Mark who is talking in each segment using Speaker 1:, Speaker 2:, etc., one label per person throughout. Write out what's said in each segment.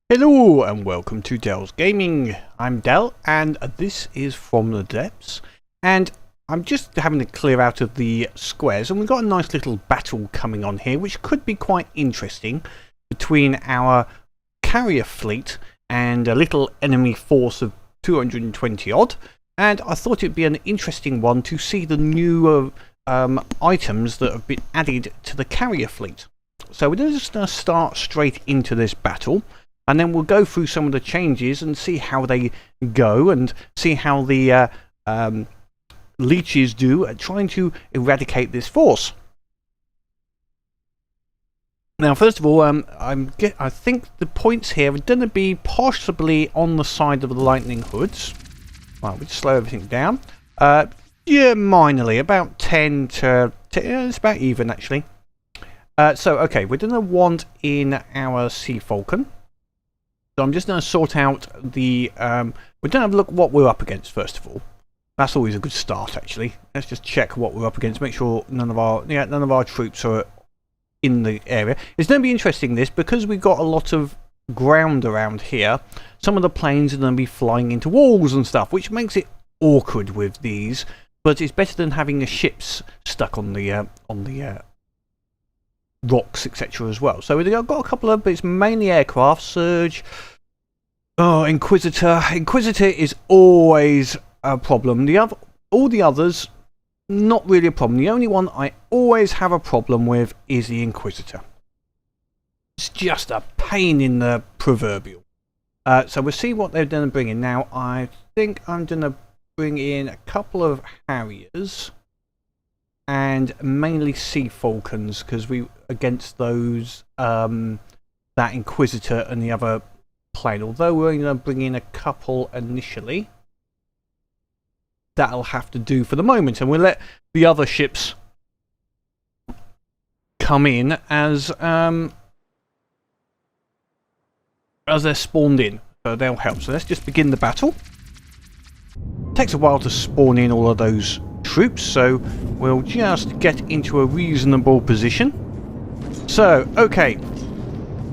Speaker 1: Hello and welcome to Dell's Gaming. I'm Dell and this is From the Depths, and I'm just having to clear out of the squares, and we've got a nice little battle coming on here which could be quite interesting between our carrier fleet and a little enemy force of 220 odd, and I thought it'd be an interesting one to see the new items that have been added to the carrier fleet. So we're just going to start straight into this battle. And then we'll go through some of the changes and see how they go and see how the leeches do at trying to eradicate this force. Now, first of all, I think the points here are going to be possibly on the side of the lightning hoods. Right, we just slow everything down. Yeah, minorly, about 10 to... it's about even, actually. So, okay, we're going to want in our Sea Falcon. So I'm just going to sort out the... we're going to have a look at what we're up against, first of all. That's always a good start, actually. Let's just check what we're up against, make sure none of our troops are in the area. It's going to be interesting, this, because we've got a lot of ground around here. Some of the planes are going to be flying into walls and stuff, which makes it awkward with these. But it's better than having the ships stuck on the rocks, etc. as well. So we've got a couple of, but it's mainly aircraft. Surge. Oh, Inquisitor. Inquisitor is always a problem. All the others, not really a problem. The only one I always have a problem with is the Inquisitor. It's just a pain in the proverbial. So we'll see what they're going to bring in. Now, I think I'm going to bring in a couple of Harriers and mainly Sea Falcons, because we against those that Inquisitor and the other plane. Although we're only going to bring in a couple initially, that'll have to do for the moment, and we'll let the other ships come in as they're spawned in, so they'll help. So let's just begin the battle. It takes a while to spawn in all of those troops, so we'll just get into a reasonable position. So, okay,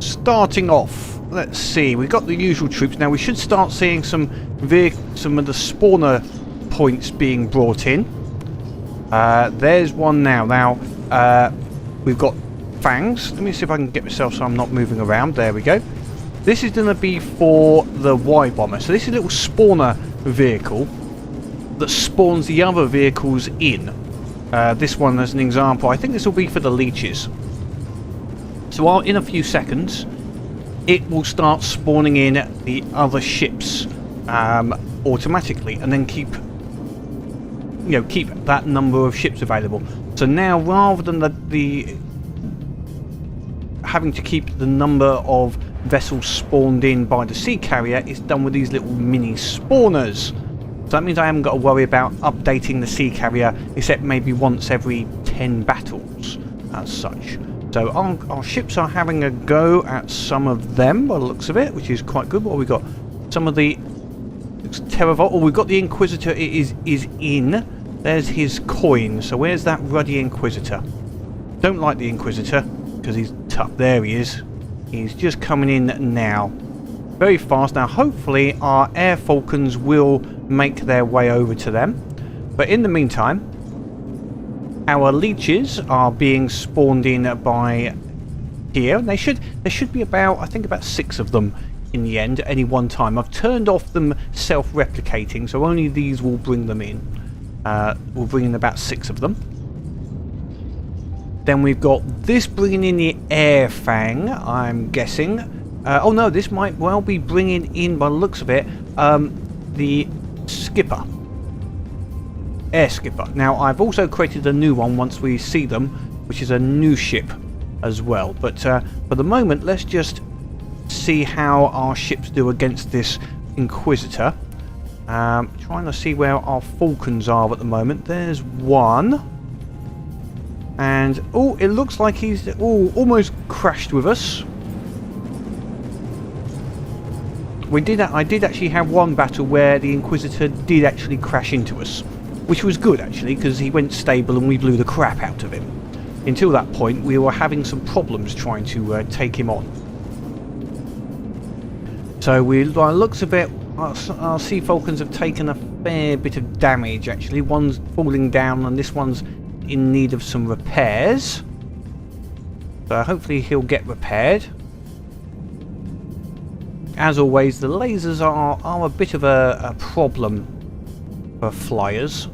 Speaker 1: starting off, let's see, we've got the usual troops. Now we should start seeing some of the spawner points being brought in. There's one now. Now, we've got fangs. Let me see if I can get myself so I'm not moving around. There we go. This is going to be for the Y bomber. So this is a little spawner vehicle that spawns the other vehicles in. This one as an example. I think this will be for the leeches. So in a few seconds, it will start spawning in the other ships automatically, and then keep that number of ships available. So now, rather than the having to keep the number of vessels spawned in by the sea carrier, it's done with these little mini spawners. So that means I haven't got to worry about updating the sea carrier, except maybe once every 10 battles as such. So our ships are having a go at some of them by the looks of it, which is quite good. What have we got? Some of the Terravolt. Oh, we've got the Inquisitor. It is in. There's his coin. So where's that ruddy Inquisitor? Don't like the Inquisitor because he's tough. There he is. He's just coming in now. Very fast. Now, hopefully, our Air Falcons will make their way over to them. But in the meantime, our leeches are being spawned in by here. They should be about, I think, about 6 of them in the end at any one time. I've turned off them self-replicating, so only these will bring them in. We'll bring in about 6 of them. Then we've got this bringing in the Air Fang, I'm guessing. Oh no, this might well be bringing in, by the looks of it, the Skipper. Air Skipper. Now, I've also created a new one once we see them, which is a new ship as well. But for the moment, let's just see how our ships do against this Inquisitor. Trying to see where our Falcons are at the moment. There's one. And, oh, it looks like he's almost crashed with us. I did actually have one battle where the Inquisitor did actually crash into us, which was good actually, because he went stable and we blew the crap out of him. Until that point, we were having some problems trying to take him on. So by the looks of it, our Sea Falcons have taken a fair bit of damage actually. One's falling down and this one's in need of some repairs. So hopefully he'll get repaired. As always, the lasers are a bit of a problem for flyers,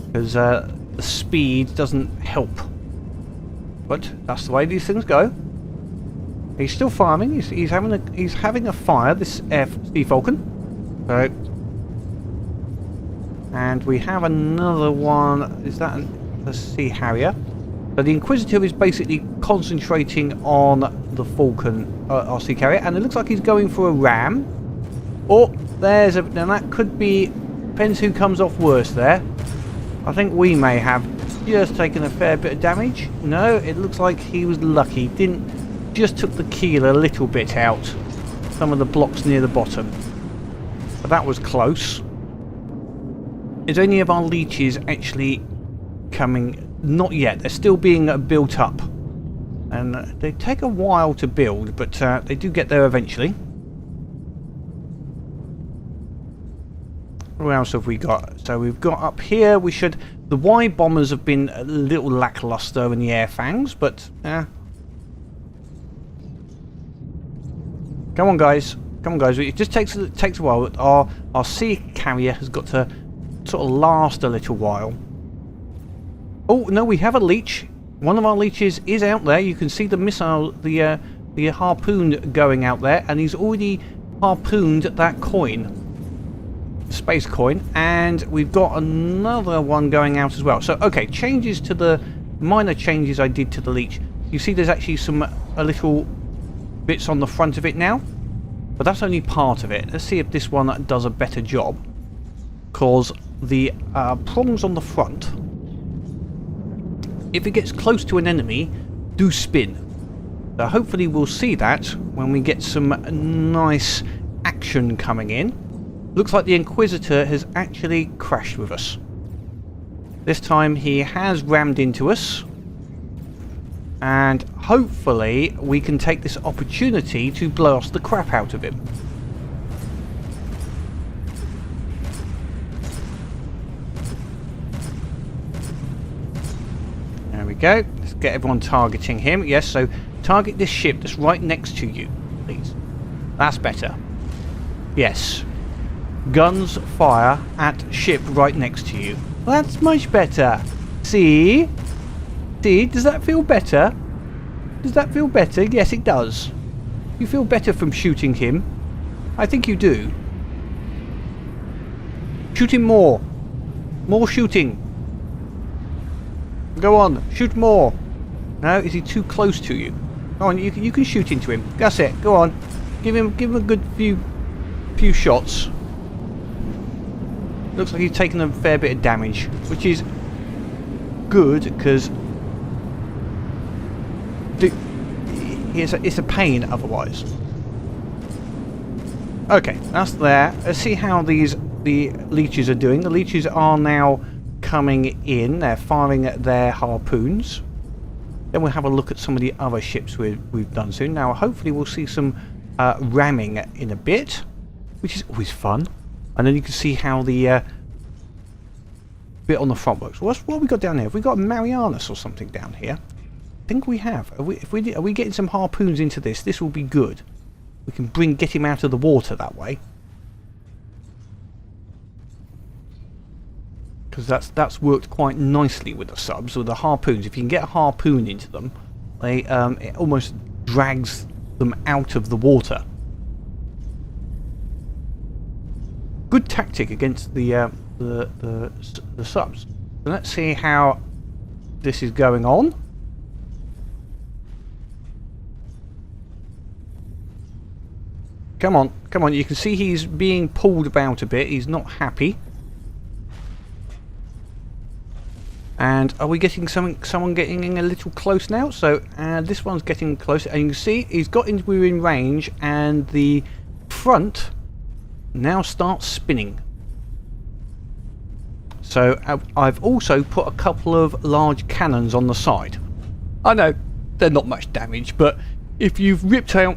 Speaker 1: because the speed doesn't help. But that's the way these things go. He's still firing. He's having a fire. This Sea Falcon. So, and we have another one. Is that a Sea Harrier? So the Inquisitor is basically concentrating on the Falcon, our Sea Carrier, and it looks like he's going for a ram. Oh, there's a. Now that could be. Depends who comes off worse there. I think we may have just taken a fair bit of damage. No, it looks like he was lucky. Just took the keel a little bit out. Some of the blocks near the bottom. But that was close. Is any of our leeches actually coming? Not yet. They're still being built up. And they take a while to build, but they do get there eventually. What else have we got? So we've got up here, the Y bombers have been a little lackluster in the air fangs, but come on guys, it just takes a while. Our sea carrier has got to sort of last a little while. Oh no, we have a leech. One of our leeches is out there. You can see the missile, the harpoon going out there, and he's already harpooned that coin. Space coin, and we've got another one going out as well. So okay, changes to the minor changes I did to the leech. You see there's actually some little bits on the front of it now, but that's only part of it. Let's see if this one does a better job, because the prongs on the front, if it gets close to an enemy, do spin. So hopefully we'll see that when we get some nice action coming in. Looks like the Inquisitor has actually crashed with us. This time he has rammed into us. And hopefully we can take this opportunity to blast the crap out of him. There we go. Let's get everyone targeting him. Yes, so target this ship that's right next to you, please. That's better. Yes. Guns fire at ship right next to you. That's much better. See? See? Does that feel better? Does that feel better? Yes, it does. You feel better from shooting him. I think you do. Shoot him more. More shooting. Go on. Shoot more. No? Is he too close to you? Go on. You can shoot into him. That's it. Go on. Give him a good few shots. Looks like he's taken a fair bit of damage, which is good because it's a pain otherwise. Okay, that's there. Let's see how the leeches are doing. The leeches are now coming in. They're firing at their harpoons. Then we'll have a look at some of the other ships we've done soon. Now, hopefully, we'll see some ramming in a bit, which is always fun. And then you can see how the bit on the front works. What have we got down here? Have we got a Marianus or something down here? I think we have. Are we getting some harpoons into this? This will be good. We can get him out of the water that way. Because that's worked quite nicely with the subs, with the harpoons. If you can get a harpoon into them, they it almost drags them out of the water. Good tactic against the subs. So let's see how this is going on. Come on, come on. You can see he's being pulled about a bit. He's not happy. And are we getting someone getting in a little close now? So this one's getting close, and you can see we're in range, and the front now starts spinning. So I've also put a couple of large cannons on the side. I know they're not much damage, but if you've ripped out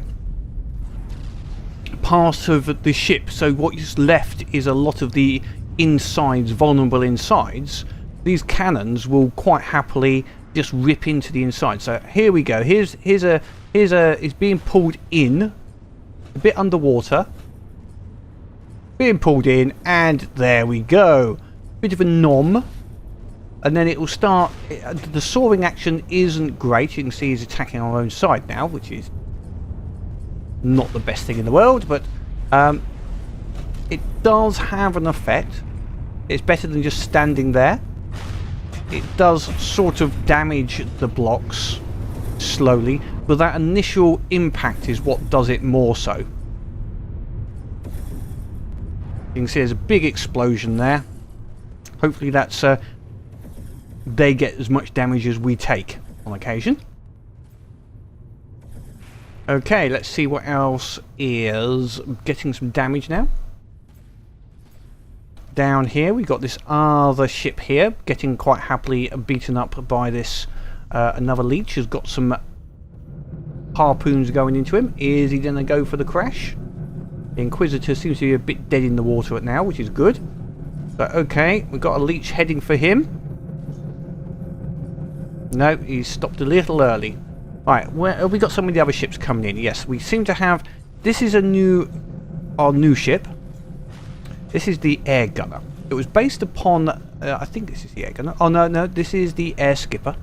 Speaker 1: part of the ship, so what's left is a lot of the insides, vulnerable insides. These cannons will quite happily just rip into the inside. So here we go. Here's it's being pulled in, a bit underwater, being pulled in, and there we go. Bit of a nom, and then it will start. The soaring action isn't great. You can see he's attacking our own side now, which is not the best thing in the world, but it does have an effect. It's better than just standing there. It does sort of damage the blocks slowly, but that initial impact is what does it more so. You can see there's a big explosion there. Hopefully that's they get as much damage as we take on occasion. Okay, let's see what else is getting some damage now. Down here we've got this other ship here getting quite happily beaten up by this another leech who's got some harpoons going into him. Is he going to go for the crash? The Inquisitor seems to be a bit dead in the water now, which is good. But okay, we've got a leech heading for him. No, he's stopped a little early. Right, where have we got some of the other ships coming in? Yes, we seem to have. This is our new ship. This is the AirGunner. It was based upon, I think this is the AirGunner. Oh no, this is the Air Skipper.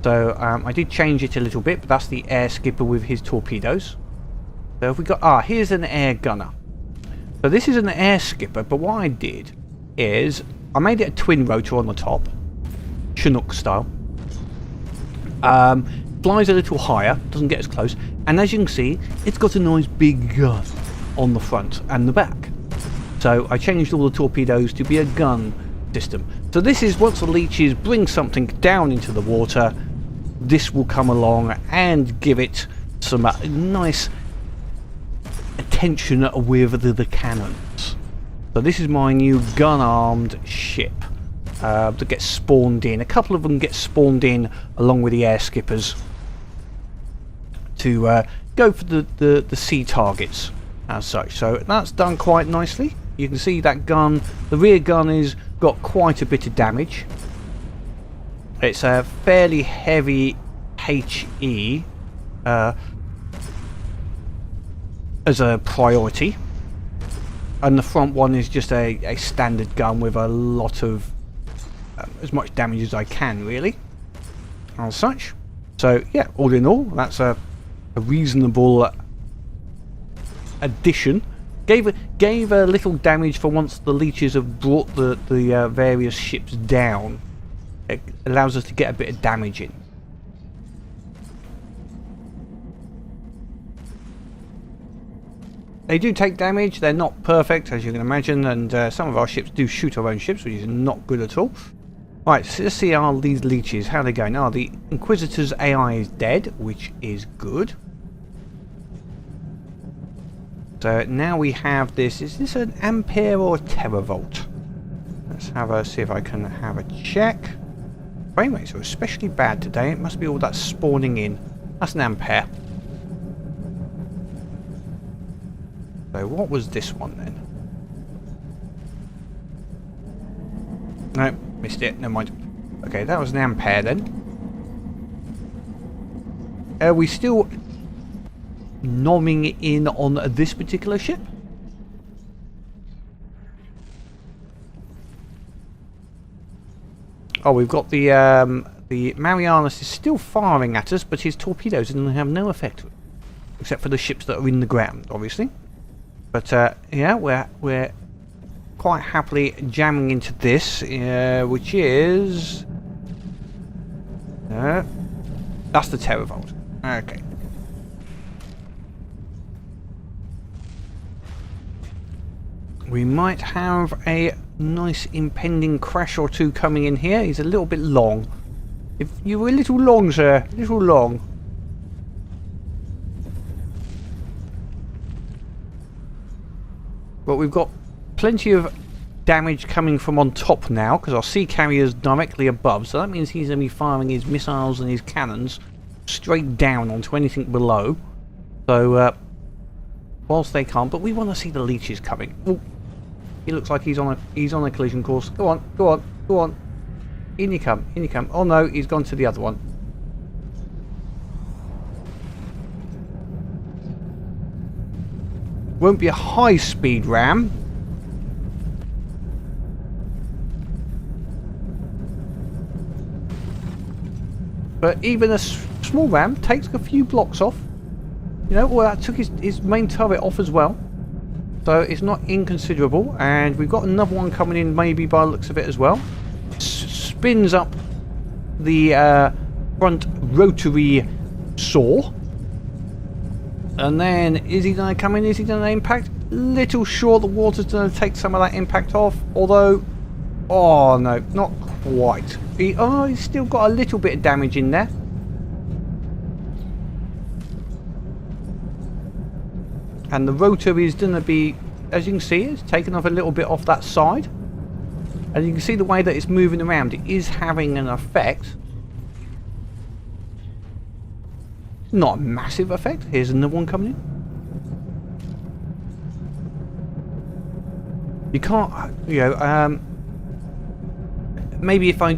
Speaker 1: So I did change it a little bit, but that's the Air Skipper with his torpedoes. So if we got, here's an AirGunner. So this is an Air Skipper, but what I did is I made it a twin rotor on the top, Chinook style. Flies a little higher, doesn't get as close, and as you can see, it's got a nice big gun on the front and the back. So I changed all the torpedoes to be a gun system. So this is once the leeches bring something down into the water, this will come along and give it some nice attention with the cannons. So this is my new gun-armed ship that gets spawned in. A couple of them get spawned in along with the air skippers to go for the sea targets as such. So that's done quite nicely. You can see that gun, the rear gun is got quite a bit of damage. It's a fairly heavy HE as a priority, and the front one is just a standard gun with a lot of as much damage as I can really as such. So yeah, all in all that's a reasonable addition. Gave a little damage for once the leeches have brought the various ships down. It allows us to get a bit of damage in. They do take damage, they're not perfect as you can imagine, and some of our ships do shoot our own ships, which is not good at all. Right, so let's see how these leeches, how they're going. The Inquisitor's AI is dead, which is good. So now we have this. Is this an ampere or a teravolt? Let's see if I can have a check. Frame rates are especially bad today. It must be all that spawning in. That's an ampere. So what was this one then? No, missed it. Never mind. Okay, that was an ampere then. Are we still nomming in on this particular ship? Oh, we've got the Marianus is still firing at us, but his torpedoes didn't have no effect, except for the ships that are in the ground, obviously. But yeah, we're quite happily jamming into this, which is that's the teravolt. Okay. We might have a nice impending crash or two coming in here. He's a little bit long. If you were a little long, sir, a little long. But we've got plenty of damage coming from on top now, because our sea carrier is directly above, so that means he's going to be firing his missiles and his cannons straight down onto anything below. So whilst they can't, but we want to see the leeches coming. Oh, he looks like he's on a collision course. Go on, go on, go on. In you come, in you come. Oh no, he's gone to the other one. Won't be a high-speed ram. But even a small ram takes a few blocks off. You know, well, that took his main turret off as well. So it's not inconsiderable. And we've got another one coming in maybe by the looks of it as well. Spins up the front rotary saw. And then, is he going to come in? Is he going to impact? Little sure the water's going to take some of that impact off. Although, oh no, not quite. He's still got a little bit of damage in there. And the rotor is going to be, as you can see, it's taken off a little bit off that side. And you can see the way that it's moving around. It is having an effect. Not a massive effect. Here's another one coming in. You can't, you know, maybe if I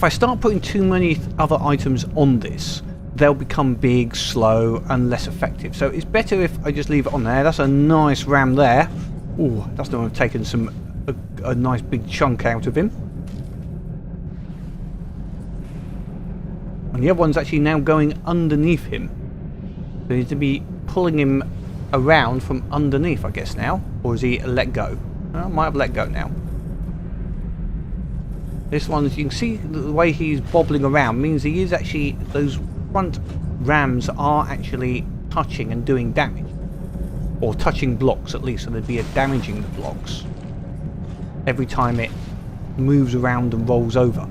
Speaker 1: start putting too many other items on this, they'll become big, slow, and less effective. So it's better if I just leave it on there. That's a nice ram there. Ooh, that's not taken a nice big chunk out of him. And the other one's actually now going underneath him. So you need to be pulling him around from underneath, I guess, now. Or is he let go? I might have let go now. This one, as you can see, the way he's bobbling around means he is actually, those front rams are actually touching and doing damage. Or touching blocks at least, so they'd be damaging the blocks every time it moves around and rolls over.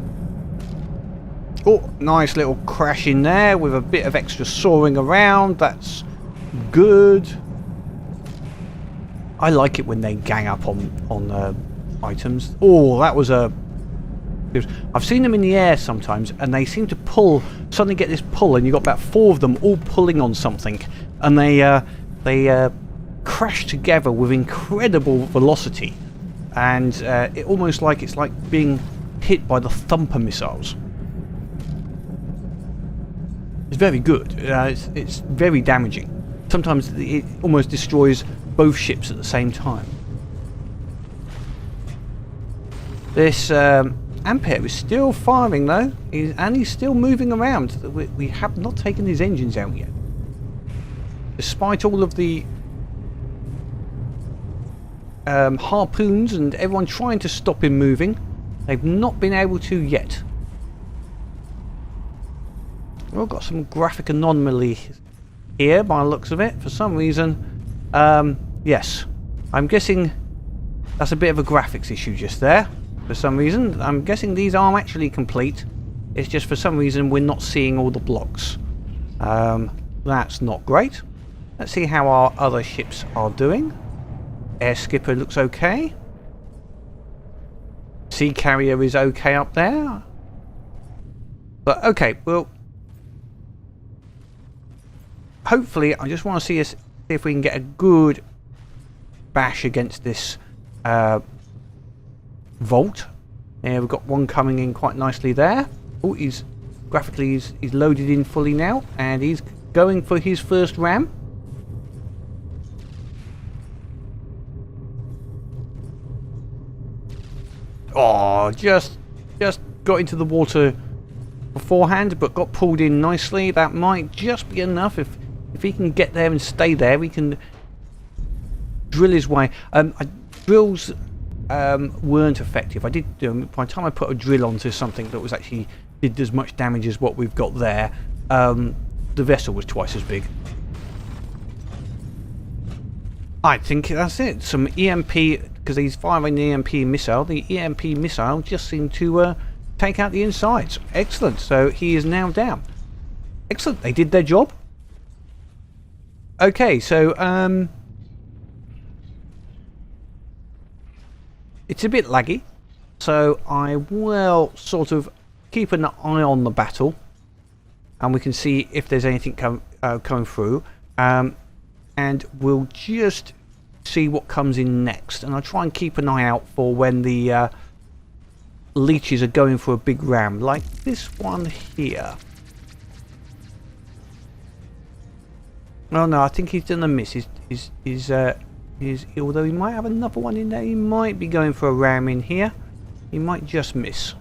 Speaker 1: Oh, nice little crash in there with a bit of extra soaring around. That's good. I like it when they gang up on items. Oh, that was a... I've seen them in the air sometimes, and they seem to pull, suddenly get this pull, and you've got about 4 of them all pulling on something, and they crash together with incredible velocity, and it almost like it's like being hit by the Thumper missiles. It's very good. It's very damaging. Sometimes it almost destroys both ships at the same time. This Ampere is still firing though, and he's still moving around. We have not taken his engines out yet. Despite all of the harpoons and everyone trying to stop him moving, they've not been able to yet. We've got some graphic anomaly here by the looks of it. For some reason, yes, I'm guessing that's a bit of a graphics issue just there. For some reason, I'm guessing these aren't actually complete. It's just for some reason we're not seeing all the blocks. That's not great. Let's see how our other ships are doing. Air Skipper looks okay. Sea Carrier is okay up there. But okay, well, hopefully, I just want to see if we can get a good bash against this vault. Yeah, we've got one coming in quite nicely there. Oh, he's loaded in fully now, and he's going for his first ram. Oh, just got into the water beforehand, but got pulled in nicely. That might just be enough. If he can get there and stay there, we can drill his way. Drills weren't effective. I did by the time I put a drill onto something that was actually did as much damage as what we've got there, the vessel was twice as big. I think that's it. Some EMP, because he's firing the EMP missile. The EMP missile just seemed to take out the insides. Excellent. So he is now down. Excellent. They did their job. Okay, so it's a bit laggy, so I will sort of keep an eye on the battle, and we can see if there's anything coming through. and we'll just see what comes in next. And I'll try and keep an eye out for when the leeches are going for a big ram, like this one here. Oh no, I think he's done a miss. Although he might have another one in there, he might be going for a ram in here. He might just miss.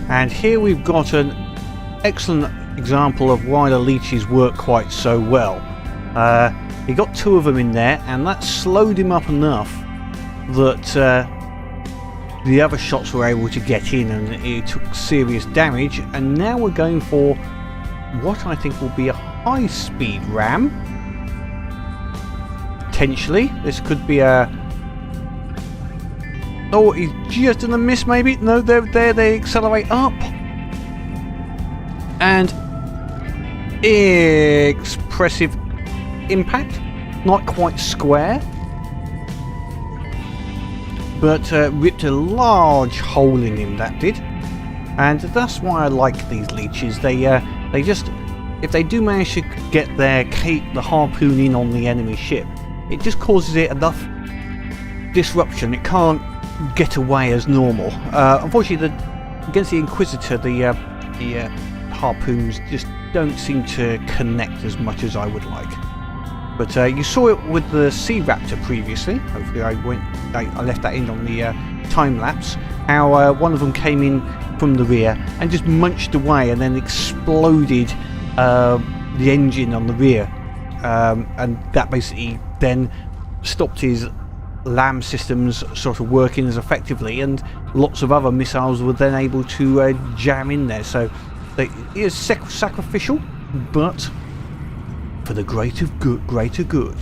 Speaker 1: And here we've got an excellent example of why the leeches work quite so well. He got two of them in there, and that slowed him up enough that the other shots were able to get in, and he took serious damage. And now we're going for what I think will be a high-speed ram. Potentially, this could be a... Oh, he's just done a miss maybe. No, they accelerate up. And expressive impact. Not quite square, but ripped a large hole in him, that did. And that's why I like these leeches. They just, if they do manage to get the harpoon in on the enemy ship, it just causes it enough disruption. It can't get away as normal. Unfortunately, against the Inquisitor, the harpoons just don't seem to connect as much as I would like. But you saw it with the Sea Raptor previously. Hopefully I left that in on the time lapse. How one of them came in from the rear and just munched away and then exploded the engine on the rear. And that basically then stopped his LAM systems sort of working as effectively, and lots of other missiles were then able to jam in there. So it is sacrificial, but for the greater good.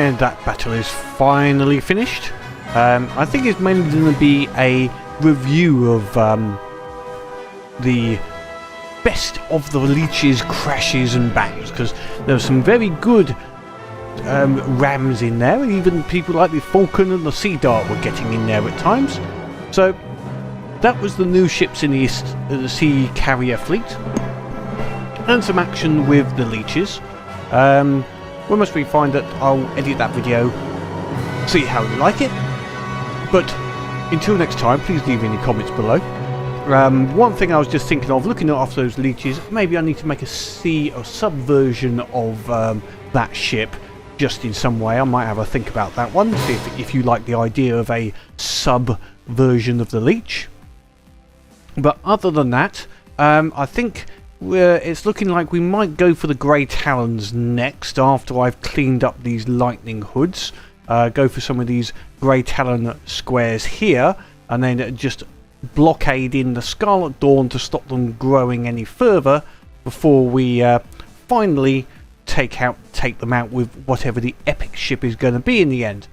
Speaker 1: And that battle is finally finished. I think it's mainly going to be a review of the best of the Leeches, crashes and bangs, because there were some very good Rams in there, and even people like the Falcon and the Sea Dart were getting in there at times. So that was the new ships in the sea carrier fleet, and some action with the Leeches. Once we find that, I'll edit that video, see how you like it. But until next time, please leave any comments below. One thing I was just thinking of, looking after those Leeches, maybe I need to make a sea or sub version of that ship, just in some way. I might have a think about that one, see if you like the idea of a sub version of the Leech. But other than that, I think it's looking like we might go for the Grey Talons next, after I've cleaned up these lightning hoods. Go for some of these Grey Talon squares here, and then just blockade in the Scarlet Dawn to stop them growing any further before we finally take them out with whatever the epic ship is going to be in the end.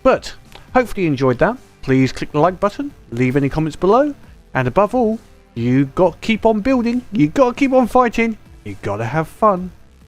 Speaker 1: But hopefully you enjoyed that. Please click the like button, leave any comments below, and above all, you got to keep on building, you got to keep on fighting, you got to have fun.